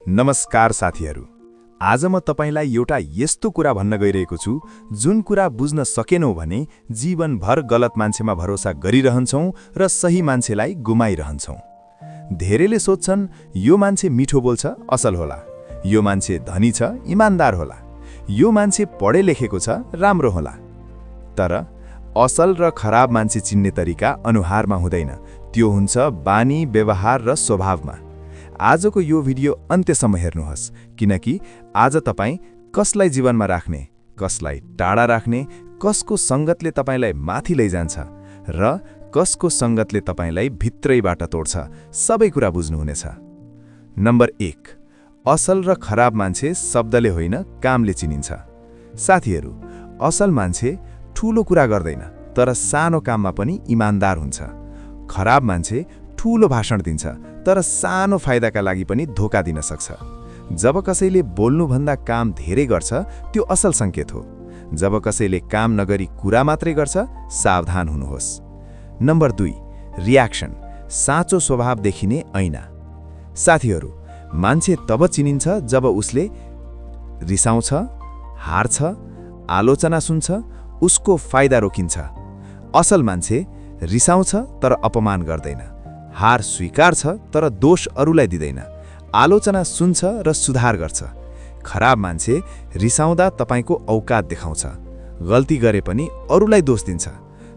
नमस्कार साथीहरू। आज म तपाईलाई एउटा यस्तो कुरा भन्न गइरहेको छु जुन कुरा बुझ्न सकेनौं भने जीवनभर गलत मान्छेमा भरोसा गरिरहन्छौं र सही मान्छेलाई गुमाइरहन्छौं। धेरैले सोच्छन् यो मान्छे मिठो बोल्छ, असल होला, यो मान्छे धनी छ, इमानदार होला, यो मान्छे पढे लेखेको छ, राम्रो होला। तर असल र खराब मान्छे चिन्ने तरिका अनुहारमा हुँदैन, त्यो हुन्छ बानी, व्यवहार र स्वभावमा। आजको यो भिडियो अन्त्यसम्म हेर्नुहोस्, किनकि आज तपाईं कसलाई जीवनमा राख्ने, कसलाई टाढा राख्ने, कसको संगतले तपाईलाई माथि लैजान्छ र कसको संगतले तपाईलाई भित्रैबाट तोड्छ, सबै कुरा बुझ्नुहुनेछ। नम्बर 1, असल र खराब मान्छे शब्दले होइन कामले चिनिन्छ। साथीहरू, असल मान्छे ठूलो कुरा गर्दैन तर सानो काममा पनि इमानदार हुन्छ। खराब मान्छे ठूलो भाषण दिन्छ तर सानो फाइदाका लागि पनि धोका दिन सक्छ। जब कसैले बोल्नुभन्दा काम धेरै गर्छ त्यो असल संकेत हो। जब कसैले काम नगरी कुरा मात्रै गर्छ, सावधान हुनुहोस्। नम्बर 2, रियाक्सन, साँचो स्वभाव देखिने ऐना। साथीहरू, मान्छे तब चिनिन्छ जब उसले रिसाउँछ, हार्छ, आलोचना सुन्छ, उसको फाइदा रोकिन्छ। असल मान्छे रिसाउँछ तर अपमान गर्दैन, हार स्वीकार्छ तर दोष अरूलाई दिँदैन, आलोचना सुन्छ र सुधार गर्छ। खराब मान्छे रिसाउँदा तपाईको औकात देखाउँछ, गल्ती गरे पनि अरूलाई दोष दिन्छ,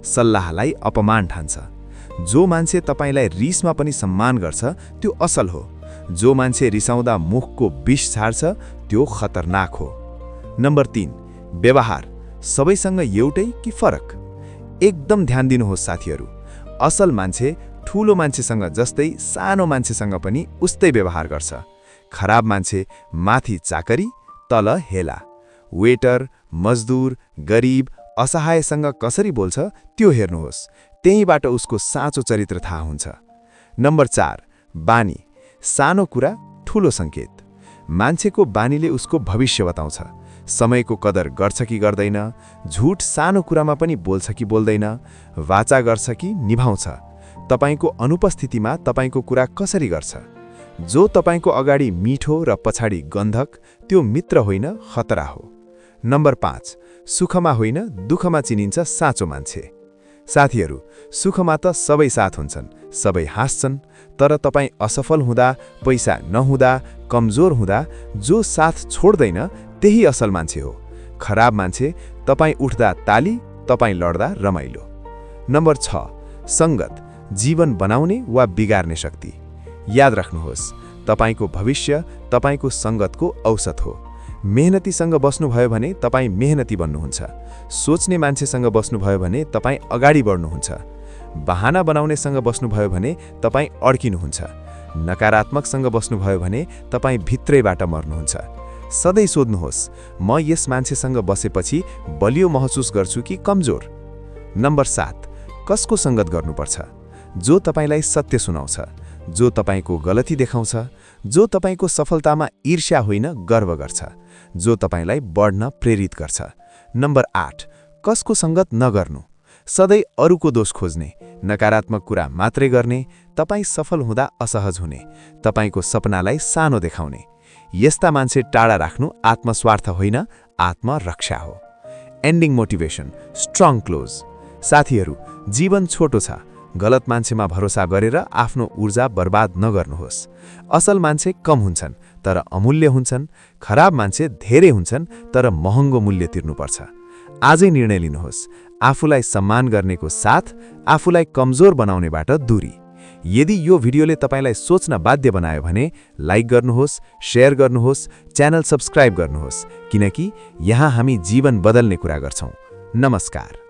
सल्लाहलाई अपमान ठान्छ। जो मान्छे तपाईलाई रिसमा पनि सम्मान गर्छ त्यो असल हो। जो मान्छे रिसाउँदा मुखको विष छाड्छ त्यो खतरनाक हो। नम्बर 3, व्यवहार, सबैसँग एउटै कि फरक? एकदम ध्यान दिनुहोस् साथीहरू। असल मान्छे ठूलो मान्छेसँग जस्तै सानो मान्छेसँग पनि उस्तै व्यवहार गर्छ। खराब मान्छे माथि चाकरी, तल हेला। वेटर, मजदुर, गरिब, असहायसँग कसरी बोल्छ त्यो हेर्नुहोस्, त्यहीबाट उसको साँचो चरित्र थाहा हुन्छ। नम्बर 4, बानी, सानो कुरा ठूलो संकेत। मान्छेको बानीले उसको भविष्य बताउँछ। समयको कदर गर्छ कि गर्दैन, झुट सानो कुरामा पनि बोल्छ कि बोल्दैन, वाचा गर्छ कि निभाउँछ। तपाईको अनुपस्थितिमा तपाईको कुरा कसरी गर्छ। जो तपाईको अगाडि मिठो र पछाडि गन्धक, त्यो मित्र होइन, खतरा हो। नम्बर 5, सुखमा होइन दुःखमा चिनिन्छ साँचो मान्छे। साथीहरू, सुखमा त सबै साथ हुन्छन्, सबै हाँस्छन्, तर तपाईं असफल हुँदा, पैसा नहुँदा, कमजोर हुँदा जो साथ छोड्दैन त्यही असल मान्छे हो। खराब मान्छे तपाईं उठ्दा ताली, तपाईं लड्दा रमाइलो। नम्बर 6, संगत, जीवन बनाउने वा बिगार्ने शक्ति। याद राख्नुहोस्, तपाईको भविष्य तपाईको संगतको औसत हो। मेहनतीसँग बस्नुभयो भने तपाईं मेहनती बन्नुहुन्छ। सोच्ने मान्छेसँग बस्नुभयो भने तपाईं अगाडि बढ्नुहुन्छ। बहाना बनाउनेसँग बस्नुभयो भने तपाईं अड्किनुहुन्छ। नकारात्मकसँग बस्नुभयो भने तपाईं भित्रैबाट मर्नुहुन्छ। सधैँ सोध्नुहोस्, म यस मान्छेसँग बसेपछि बलियो महसुस गर्छु कि कमजोर? नम्बर 7, कसको संगत गर्नुपर्छ? जो तपाईलाई सत्य सुनाउँछ, जो तपाईको गलती देखाउँछ, जो तपाईको सफलतामा ईर्ष्या होइन गर्व गर्छ, जो तपाईलाई बढ्न प्रेरित गर्छ। नम्बर 8, कसको संगत नगर्नु? सधैँ अरूको दोष खोज्ने, नकारात्मक कुरा मात्रै गर्ने, तपाईं सफल हुँदा असहज हुने, तपाईको सपनालाई सानो देखाउने। यस्ता मान्छे टाढा राख्नु आत्मस्वार्थ होइन, आत्मरक्षा हो। Ending motivation, strong close. साथीहरू, जीवन छोटो छ, गलत मान्छेमा भरोसा गरेर आफ्नो ऊर्जा बर्बाद नगर्नुहोस्। असल मान्छे कम हुन्छन् तर अमूल्य हुन्छन्, खराब मान्छे धेरै हुन्छन् तर महँगो मूल्य तिर्नुपर्छ। आजै निर्णय लिनुहोस्, आफूलाई सम्मान गर्नेको साथ, आफूलाई कमजोर बनाउनेबाट दूरी। यदि यो भिडियोले तपाईलाई सोच्न बाध्य बनायो भने लाइक गर्नुहोस्, शेयर गर्नुहोस्, च्यानल सब्स्क्राइब गर्नुहोस्, किनकि यहाँ हामी जीवन बदल्ने कुरा गर्छौं। नमस्कार।